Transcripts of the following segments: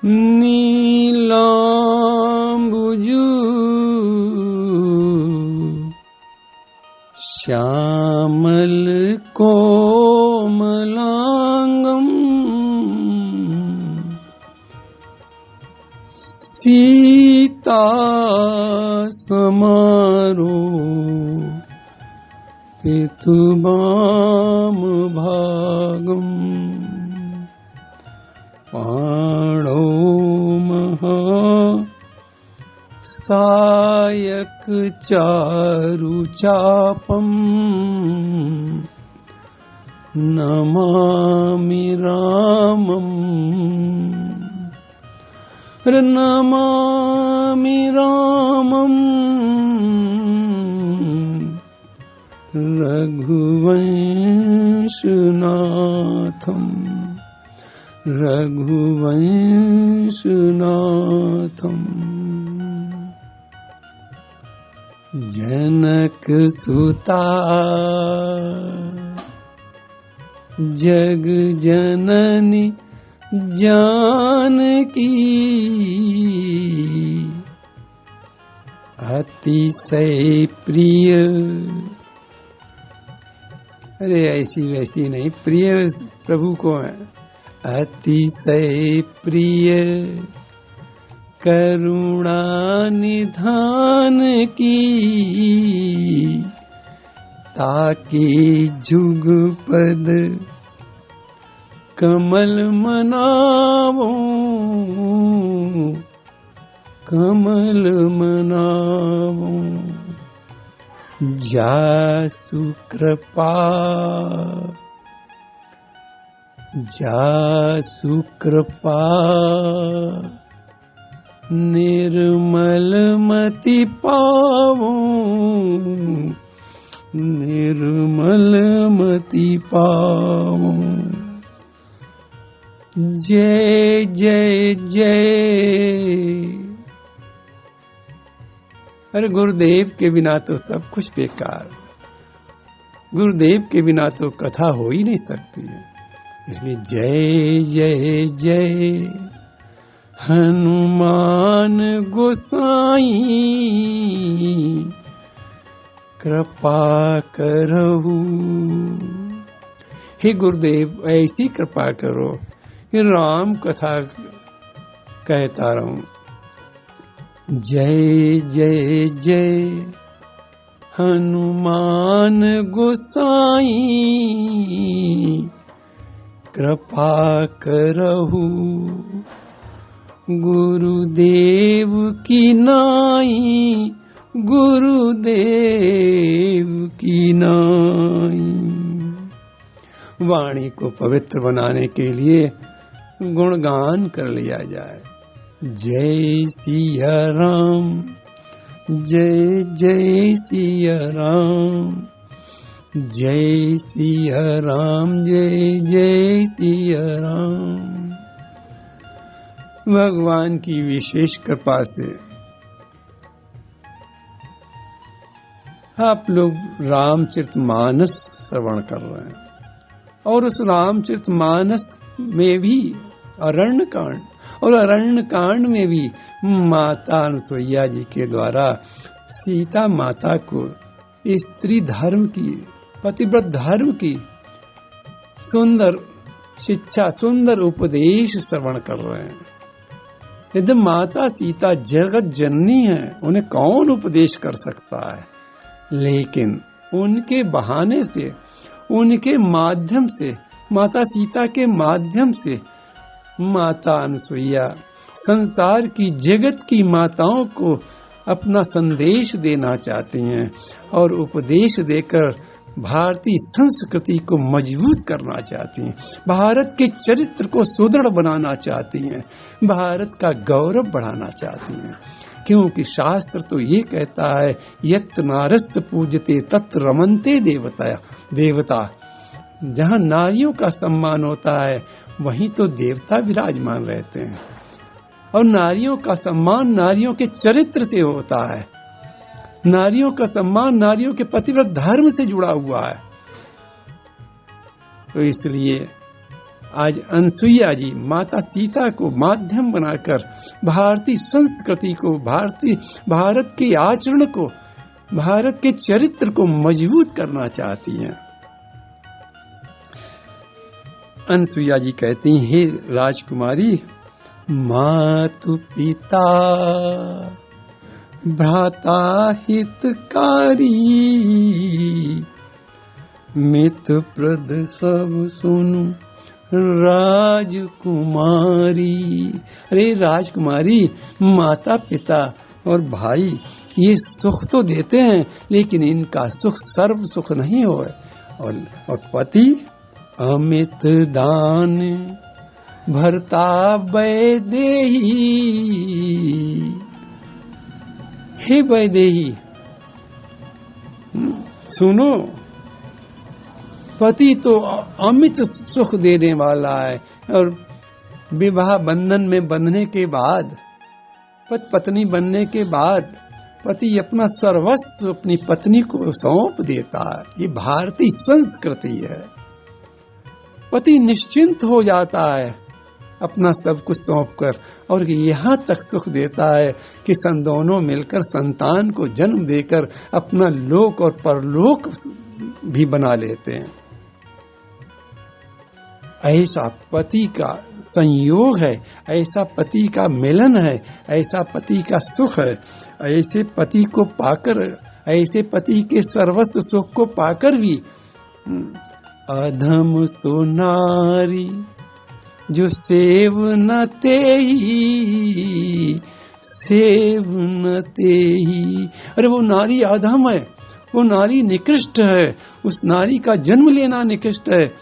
नीलाम्बुजु श्यामल कोमलांगम् सीता समारोपितुमाम भागम् पाणौ महा सायक चारुचापम् नमामि रामम् नमामि रामम् रघुवंशनाथम् रघुवंशनाथम् जनक सुता जग जननी जानकी अतिशय प्रिय। अरे ऐसी वैसी नहीं, प्रिय प्रभु को है। अतिशय प्रिय करुणा निधान की ताके जुगपद कमल मनावो कमल मनावो। जासु कृपा निर्मल मति पावो निर्मल मति पावो। जय जय जय। अरे गुरुदेव के बिना तो सब कुछ बेकार, गुरुदेव के बिना तो कथा हो ही नहीं सकती। इसलिए जय जय जय हनुमान गोसाई कृपा करहु। हे गुरुदेव ऐसी कृपा करो कि राम कथा कहता रहूं। जय जय जय हनुमान गोसाई कृपा करहु। गुरुदेव की नाई गुरुदेव की नाई। वाणी को पवित्र बनाने के लिए गुणगान कर लिया जाए। जय सिया राम जय जय सिया राम जय सिया राम जय जय सिया राम। भगवान की विशेष कृपा से आप लोग रामचरितमानस श्रवण कर रहे हैं और उस रामचरितमानस में भी अरण्यकांड और अरण्यकांड में भी माता अनसुईया जी के द्वारा सीता माता को स्त्री धर्म की, पतिव्रत धर्म की सुंदर शिक्षा, सुंदर उपदेश श्रवण कर रहे हैं। यदि माता सीता जगत जननी है, उन्हें कौन उपदेश कर सकता है? लेकिन उनके बहाने से, उनके माध्यम से, माता सीता के माध्यम से माता अनसुईया संसार की, जगत की माताओं को अपना संदेश देना चाहती हैं और उपदेश देकर भारतीय संस्कृति को मजबूत करना चाहती हैं, भारत के चरित्र को सुदृढ़ बनाना चाहती हैं, भारत का गौरव बढ़ाना चाहती हैं। क्योंकि शास्त्र तो ये कहता है यत् नारस्त पूजते तत् रमन्ते देवता। जहाँ नारियों का सम्मान होता है वहीं तो देवता विराजमान रहते हैं। और नारियों का सम्मान नारियों के चरित्र से होता है, नारियों का सम्मान नारियों के पतिव्रत धर्म से जुड़ा हुआ है। तो इसलिए आज अनसुईया जी माता सीता को माध्यम बनाकर भारतीय संस्कृति को, भारत के आचरण को, भारत के चरित्र को मजबूत करना चाहती हैं। अनसुईया जी कहती हैं, हे राजकुमारी, मातु पिता भ्राता हितकारी, मित्र प्रद सब सुनु राजकुमारी। अरे राजकुमारी, माता पिता और भाई ये सुख तो देते हैं, लेकिन इनका सुख सर्व सुख नहीं हो। और पति अमित दान भरता वैदेही। हे वैदेही, सुनो, पति तो अमित सुख देने वाला है, और विवाह बंधन में बंधने के बाद, पति पत्नी बनने के बाद पति अपना सर्वस्व अपनी पत्नी को सौंप देता है। ये भारतीय संस्कृति है। पति निश्चिंत हो जाता है अपना सब कुछ सौंप कर, और यहाँ तक सुख देता है कि दोनों मिलकर संतान को जन्म देकर अपना लोक और परलोक भी बना लेते हैं। ऐसा पति का संयोग है, ऐसा पति का मिलन है, ऐसा पति का सुख है। ऐसे पति को पाकर, ऐसे पति के सर्वस्व सुख को पाकर भी अधम सुनारी जो सेव न तेही, सेव न तेही। अरे वो नारी अधम है, वो नारी निकृष्ट है, उस नारी का जन्म लेना निकृष्ट है।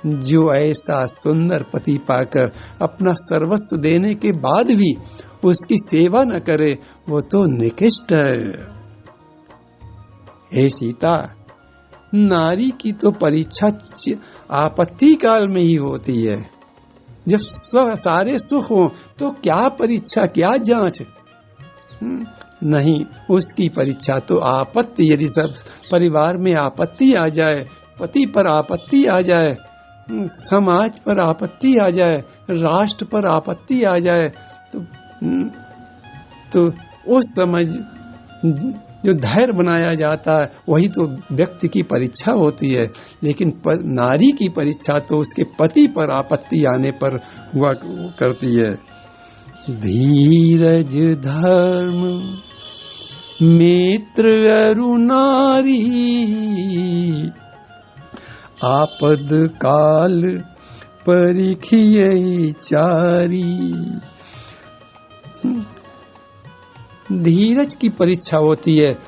जो ऐसा सुंदर पति पाकर अपना सर्वस्व देने के बाद भी उसकी सेवा न करे, वो तो निकृष्ट है। हे सीता, नारी की तो परीक्षा आपत्ति काल में ही होती है। जब सारे सुख हो तो क्या परीक्षा, क्या जांच? नहीं, उसकी परीक्षा तो आपत्ति। यदि सब परिवार में आपत्ति आ जाए, पति पर आपत्ति आ जाए, समाज पर आपत्ति आ जाए, राष्ट्र पर आपत्ति आ जाए, तो उस समय जो धैर्य बनाया जाता है वही तो व्यक्ति की परीक्षा होती है। लेकिन नारी की परीक्षा तो उसके पति पर आपत्ति आने पर हुआ करती है। धीरज धर्म मित्र अरु नारी, आपद काल परिखिए चारी। धीरज की परीक्षा होती है।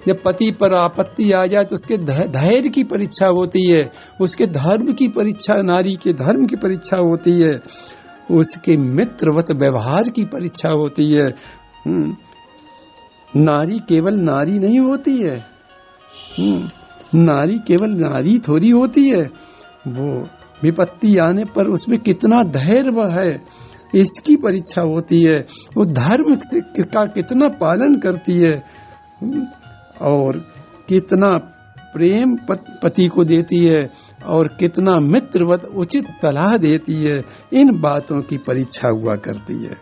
जब पति पर आपत्ति आ जाए तो उसके धैर्य की परीक्षा होती है, उसके धर्म की परीक्षा, नारी के धर्म की परीक्षा होती है, उसके मित्रवत व्यवहार की परीक्षा होती है। नारी केवल नारी नहीं होती है, नारी केवल नारी थोड़ी होती है। वो विपत्ति आने पर उसमें कितना धैर्य है, इसकी परीक्षा होती है। वो धर्म का कितना पालन करती है और कितना प्रेम पति को देती है और कितना मित्रवत उचित सलाह देती है। इन बातों की परीक्षा हुआ करती है।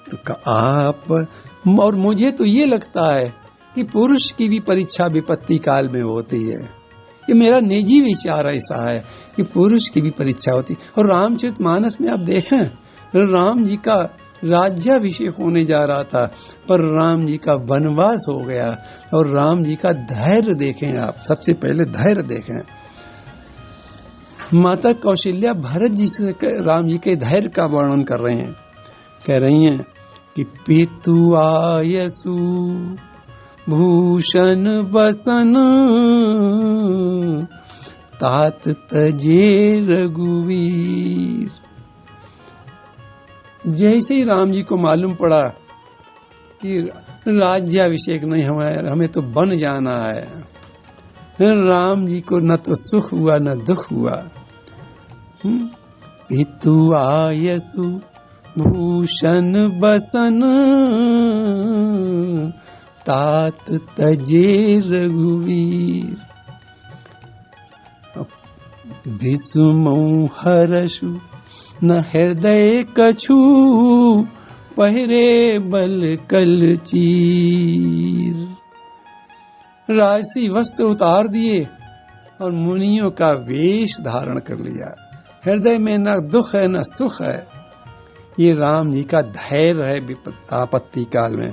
तो आप और मुझे तो ये लगता है कि पुरुष की भी परीक्षा विपत्ति काल में होती है। ये मेरा निजी विचार ऐसा है कि पुरुष की भी परीक्षा होती। और रामचरितमानस में आप देखें, राम जी का राज्याभिषेक होने जा रहा था, पर राम जी का वनवास हो गया। और राम जी का धैर्य देखें आप, सबसे पहले धैर्य देखें। माता कौशल्या भरत जी से राम जी के धैर्य का वर्णन कर रहे हैं, कह रही हैं कि पितु आयसु भूषण बसन, तात तजे रघुवीर। जैसे ही राम जी को मालूम पड़ा कि राज्याभिषेक नहीं, हमें तो बन जाना है, राम जी को न तो सुख हुआ न दुख हुआ। पितु आयसु भूषण बसन, तात तजे रघुवीर। भीष्मौ हरषु न हृदय कछु, पहिरे बल कल चीर। राजसी वस्त्र उतार दिए और मुनियों का वेश धारण कर लिया। हृदय में न दुख है न सुख है। ये राम जी का धैर्य है आपत्ति काल में।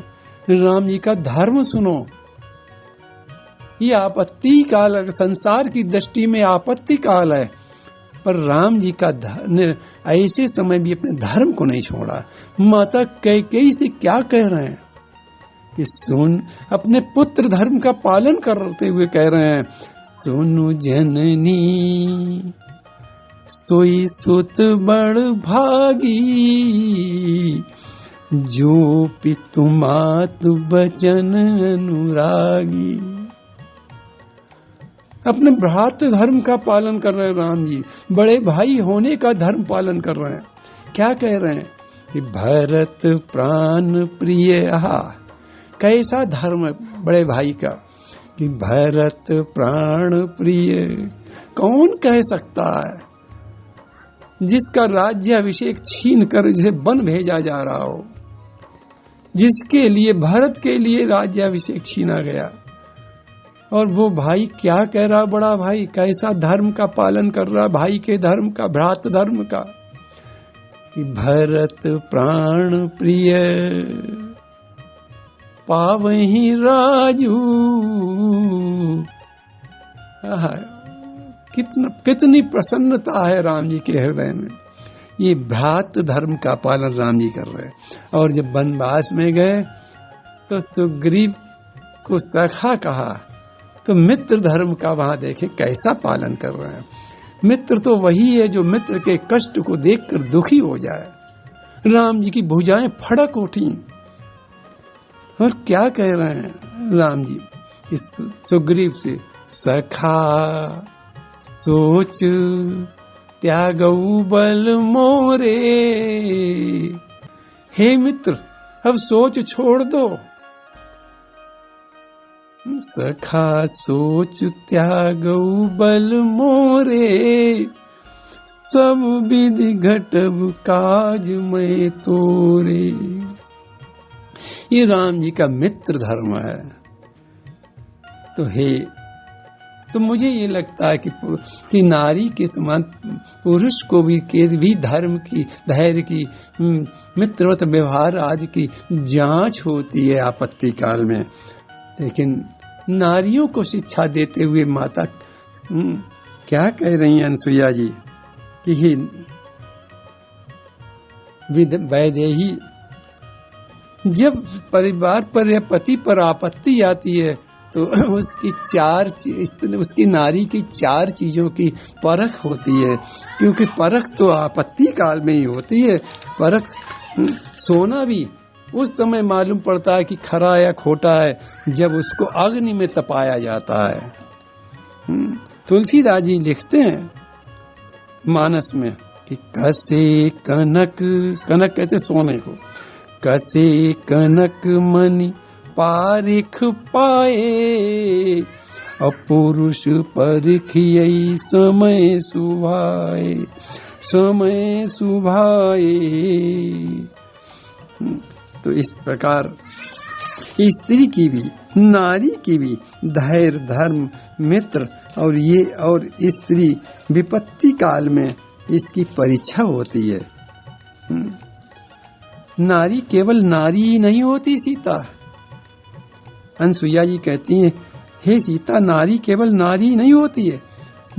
राम जी का धर्म सुनो। ये आपत्ति काल संसार की दृष्टि में आपत्ति काल है, पर राम जी का ऐसे समय भी अपने धर्म को नहीं छोड़ा। माता कैकेयी से क्या कह रहे हैं कि सुन, अपने पुत्र धर्म का पालन करते हुए कह रहे हैं, सुनु जननी सोई सुत बड़ भागी, जो पितु मातु बचन अनुरागी। अपने भ्रातृ धर्म का पालन कर रहे हैं राम जी, बड़े भाई होने का धर्म पालन कर रहे हैं। क्या कह रहे हैं कि भरत प्राण प्रिय। कैसा धर्म है बड़े भाई का कि भरत प्राण प्रिय। कौन कह सकता है जिसका राज्याभिषेक छीन कर जिसे वन भेजा जा रहा हो, जिसके लिए भरत के लिए राज्याभिषेक छीना गया, और वो भाई क्या कह रहा, बड़ा भाई कैसा धर्म का पालन कर रहा, भाई के धर्म का, भ्रात धर्म का, कि भरत प्राण प्रिय पावहि राजू। कितनी प्रसन्नता है राम जी के हृदय में। ये भ्रात धर्म का पालन राम जी कर रहे हैं। और जब वनवास में गए तो सुग्रीव को सखा कहा, तो मित्र धर्म का वहां देखें कैसा पालन कर रहे हैं। मित्र तो वही है जो मित्र के कष्ट को देखकर दुखी हो जाए। राम जी की भुजाएं फड़क उठी और क्या कह रहे हैं राम जी इस सुग्रीव से, सखा सोच त्यागऊ बल मोरे। हे मित्र, अब सोच छोड़ दो। सखा सोच त्यागऊ बल मोरे, सब विधि घटब काज में तोरे। ये राम जी का मित्र धर्म है। तो मुझे ये लगता है कि नारी के समान पुरुष को भी धर्म की, धैर्य की, मित्रवत व्यवहार आदि की जांच होती है आपत्ति काल में। लेकिन नारियों को शिक्षा देते हुए माता क्या कह रही हैं अनसुईया जी कि वैदेही, जब परिवार पर या पति पर आपत्ति आती है तो उसकी नारी की 4 चीजों की परख होती है। क्योंकि परख तो आपत्ति काल में ही होती है। परख, सोना भी उस समय मालूम पड़ता है कि खरा या खोटा है जब उसको अग्नि में तपाया जाता है। तुलसीदास जी लिखते हैं मानस में कि कसे कनक, कनक कहते सोने को, कसे कनक मणि पारिख पाए, अपुरुष परिखियई समय सुभाए, समय सुभाए। तो इस प्रकार स्त्री की भी, नारी की भी धैर्य, धर्म, मित्र और स्त्री विपत्ति काल में इसकी परीक्षा होती है। नारी केवल नारी ही नहीं होती सीता। अनसुईया जी कहती हैं, हे सीता, नारी केवल नारी ही नहीं होती है,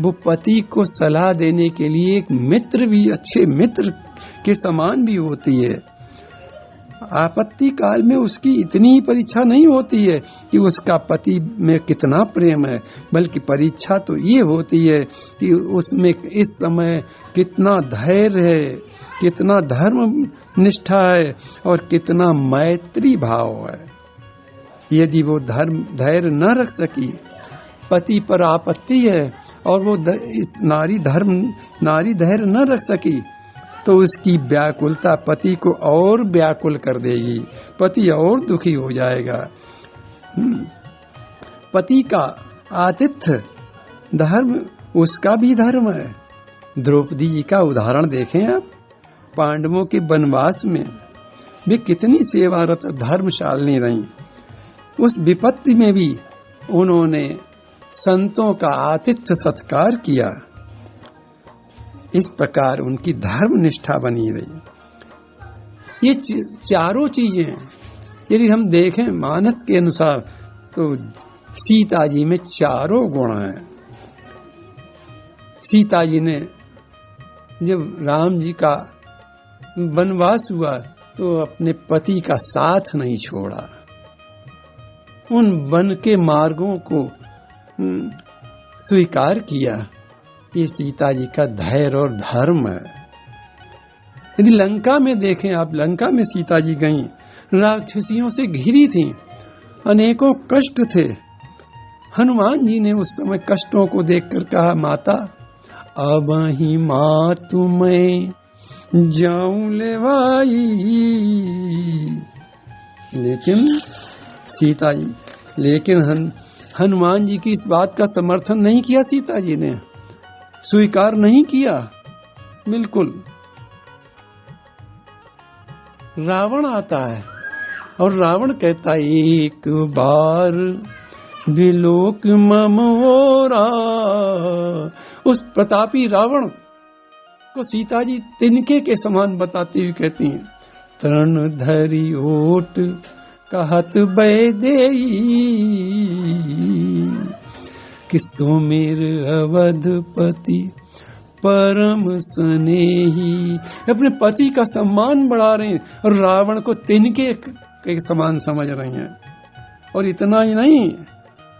वो पति को सलाह देने के लिए एक मित्र भी, अच्छे मित्र के समान भी होती है। आपत्ति काल में उसकी इतनी ही परीक्षा नहीं होती है कि उसका पति में कितना प्रेम है, बल्कि परीक्षा तो ये होती है कि उसमें इस समय कितना धैर्य है, कितना धर्म निष्ठा है और कितना मैत्री भाव है। यदि वो धैर्य न रख सकी, पति पर आपत्ति है और वो नारी धैर्य न रख सकी, तो उसकी व्याकुलता पति को और व्याकुल कर देगी, पति और दुखी हो जाएगा। पति का आतिथ्य धर्म उसका भी धर्म है, द्रौपदी जी का उदाहरण देखें आप, पांडवों के वनवास में वे कितनी सेवारत धर्मशालिनी रहीं। उस विपत्ति में भी उन्होंने संतों का आतिथ्य सत्कार किया। इस प्रकार उनकी धर्म निष्ठा बनी रही। ये चारों चीजें यदि हम देखें मानस के अनुसार तो सीता जी में चारों गुण हैं। सीता जी ने जब राम जी का वनवास हुआ तो अपने पति का साथ नहीं छोड़ा, उन वन के मार्गों को स्वीकार किया। ये सीता जी का धैर्य और धर्म है। यदि लंका में देखें आप, लंका में सीता जी गईं, राक्षसियों से घिरी थीं, अनेकों कष्ट थे। हनुमान जी ने उस समय कष्टों को देखकर कहा, माता अब ही मार तुम्हें जाऊं लेवाई। लेकिन सीता जी, लेकिन हनुमान जी की इस बात का समर्थन नहीं किया। सीता जी ने स्वीकार नहीं किया बिल्कुल। रावण आता है और रावण कहता है, एक बार विलोक मम ओरा। उस प्रतापी रावण को सीता जी तिनके के समान बताती हुई कहती हैं, तरण धरी ओट कहत बैदेई कि सुमिर अवधपति परम स्नेही। अपने पति का सम्मान बढ़ा रहे हैं और रावण को तिनके के समान समझ रही हैं। और इतना ही नहीं,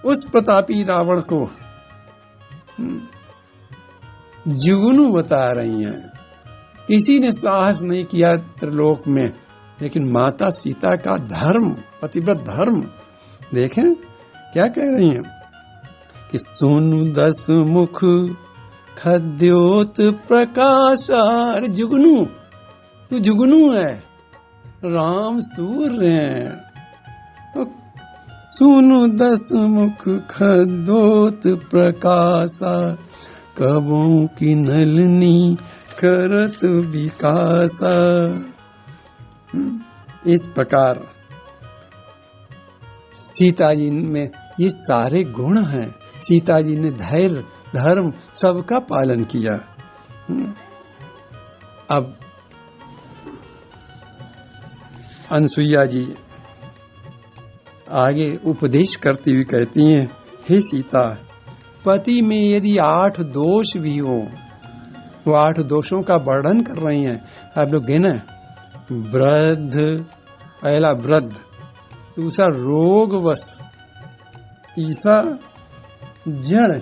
उस प्रतापी रावण को जुगनू बता रही हैं। किसी ने साहस नहीं किया त्रिलोक में, लेकिन माता सीता का धर्म, पतिव्रत धर्म देखें क्या कह रही हैं कि सुनु 10 मुख खद्योत प्रकाशार। जुगनू, तू जुगनू है, राम सूर्य है। सुनु 10 मुख खद्योत प्रकाशा, कबों की नलनी करत विकासा। इस प्रकार सीता जी में ये सारे गुण हैं। सीता जी ने धैर्य, धर्म सबका पालन किया। अब अनसुईया जी आगे उपदेश करती हुई कहती हैं, हे सीता, पति में यदि 8 दोष भी हो, वो 8 दोषों का वर्णन कर रही हैं। आप लोग गिने, वृद्ध, पहला वृद्ध, दूसरा रोगवश, तीसरा जड़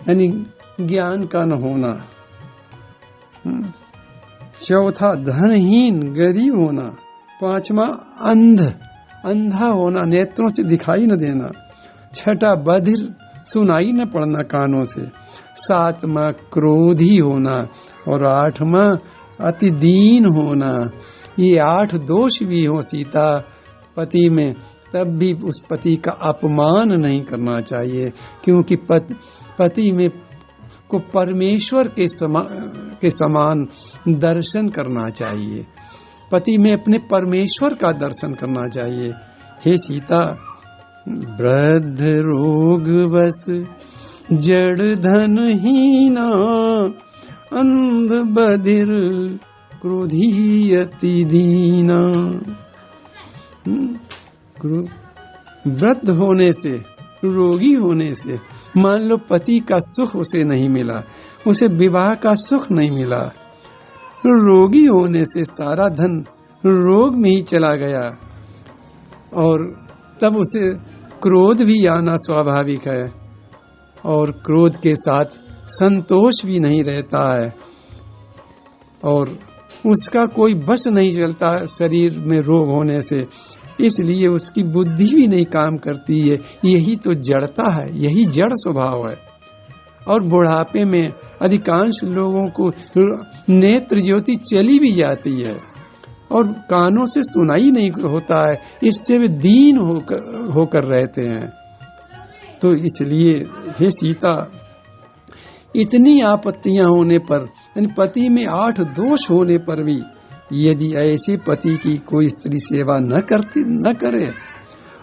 यानी ज्ञान का न होना, चौथा धनहीन गरीब होना, पांचवा अंधा होना, नेत्रों से दिखाई न देना, छठा बधिर, सुनाई न पड़ना कानों से, सातवां क्रोधी होना और आठवां अति दीन होना। ये 8 दोष भी हो सीता पति में, तब भी उस पति का अपमान नहीं करना चाहिए, क्योंकि पति में को परमेश्वर के समान दर्शन करना चाहिए। पति में अपने परमेश्वर का दर्शन करना चाहिए। हे सीता, वृद्ध रोग बस जड़ धनहीना, अंध बधिर क्रोधी अति दीना। वृद्ध होने से, रोगी होने से, मान लो पति का सुख उसे नहीं मिला, उसे विवाह का सुख नहीं मिला, रोगी होने से सारा धन रोग में ही चला गया, और तब उसे क्रोध भी आना स्वाभाविक है, और क्रोध के साथ संतोष भी नहीं रहता है, और उसका कोई बस नहीं चलता शरीर में रोग होने से, इसलिए उसकी बुद्धि भी नहीं काम करती है। यही तो जड़ता है, यही जड़ स्वभाव है। और बुढ़ापे में अधिकांश लोगों को नेत्र ज्योति चली भी जाती है और कानों से सुनाई नहीं होता है, इससे वे दीन होकर रहते हैं। तो इसलिए हे सीता, इतनी आपत्तियां होने पर, यानी पति में 8 दोष होने पर भी यदि ऐसे पति की कोई स्त्री सेवा न करे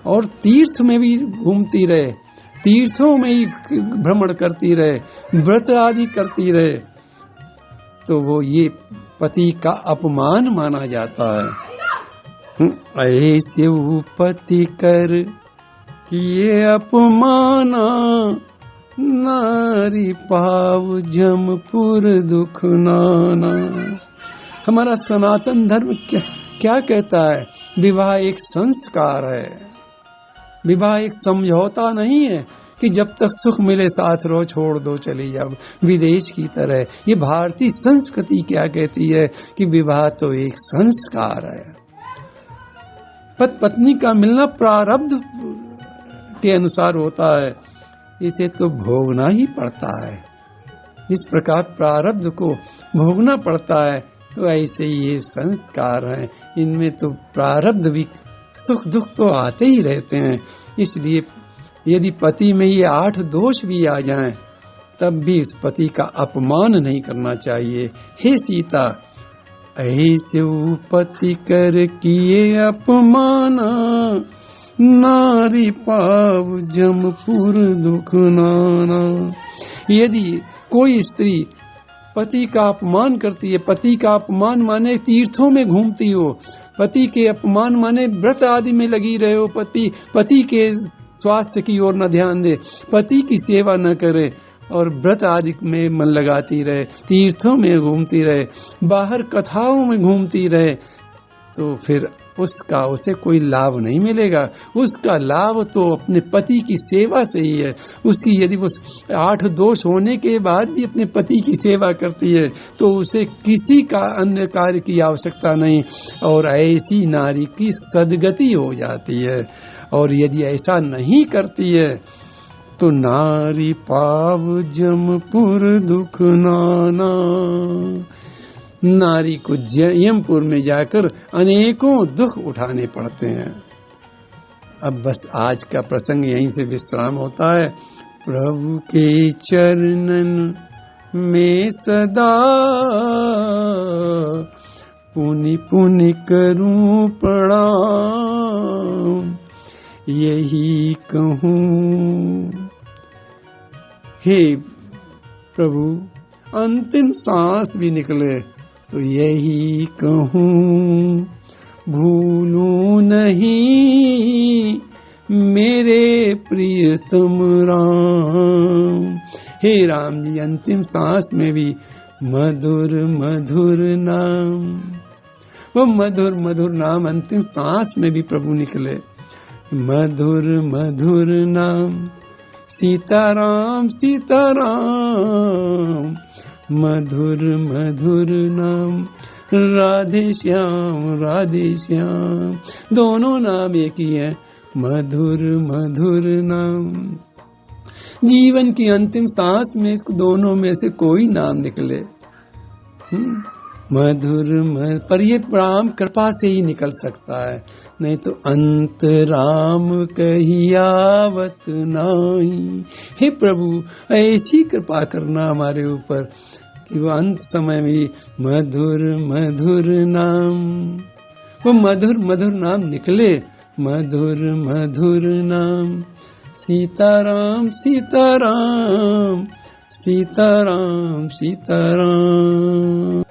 और तीर्थ में भी घूमती रहे, तीर्थों में ही भ्रमण करती रहे, व्रत आदि करती रहे, तो वो ये पति का अपमान माना जाता है। ऐसे पति कर किए अपमाना, नारी पाव जमपुर दुख नाना। हमारा सनातन धर्म क्या कहता है? विवाह एक संस्कार है, विवाह एक समझौता नहीं है कि जब तक सुख मिले साथ रहो, छोड़ दो चली जाओ विदेश की तरह। ये भारतीय संस्कृति क्या कहती है कि विवाह तो एक संस्कार है। पति पत्नी का मिलना प्रारब्ध के अनुसार होता है, इसे तो भोगना ही पड़ता है। जिस प्रकार प्रारब्ध को भोगना पड़ता है, तो ऐसे ये संस्कार हैं, इनमें तो प्रारब्ध भी, सुख दुख तो आते ही रहते हैं। इसलिए यदि पति में ये 8 दोष भी आ जाएं, तब भी इस पति का अपमान नहीं करना चाहिए। हे सीता, ऐसे पति कर किए अपमाना, नारी पाव जमपुर दुख नाना। यदि कोई स्त्री पति का अपमान करती है, पति का अपमान माने तीर्थों में घूमती हो, पति के अपमान माने व्रत आदि में लगी रहे हो, पति के स्वास्थ्य की ओर न ध्यान दे, पति की सेवा न करे और व्रत आदि में मन लगाती रहे, तीर्थों में घूमती रहे, बाहर कथाओं में घूमती रहे, तो फिर उसे कोई लाभ नहीं मिलेगा। उसका लाभ तो अपने पति की सेवा से ही है। उसकी यदि वो 8 दोष होने के बाद भी अपने पति की सेवा करती है, तो उसे किसी का अन्य कार्य की आवश्यकता नहीं, और ऐसी नारी की सद्गति हो जाती है। और यदि ऐसा नहीं करती है, तो नारी पाव जमपुर दुख नाना। नारी को यमपुर में जाकर अनेकों दुख उठाने पड़ते हैं। अब बस आज का प्रसंग यहीं से विश्राम होता है। प्रभु के चरणन में सदा पुनि पुनि करूं प्रणाम, यही कहूं। हे प्रभु, अंतिम सांस भी निकले तो यही कहूं, भूलूं नहीं मेरे प्रियतम राम। हे राम जी, अंतिम सांस में भी मधुर मधुर नाम, वो मधुर मधुर नाम अंतिम सांस में भी प्रभु निकले। मधुर मधुर नाम सीताराम सीताराम, मधुर मधुर नाम राधे श्याम, दोनों नाम एक ही है, मधुर मधुर नाम। जीवन की अंतिम सांस में दोनों में से कोई नाम निकले, पर ये राम कृपा से ही निकल सकता है, नहीं तो अंत राम कहियावत नाही। हे प्रभु, ऐसी कृपा करना हमारे ऊपर कि वो अंत समय में मधुर मधुर नाम, वो मधुर मधुर नाम निकले। मधुर मधुर नाम सीताराम सीताराम, सीताराम सीताराम।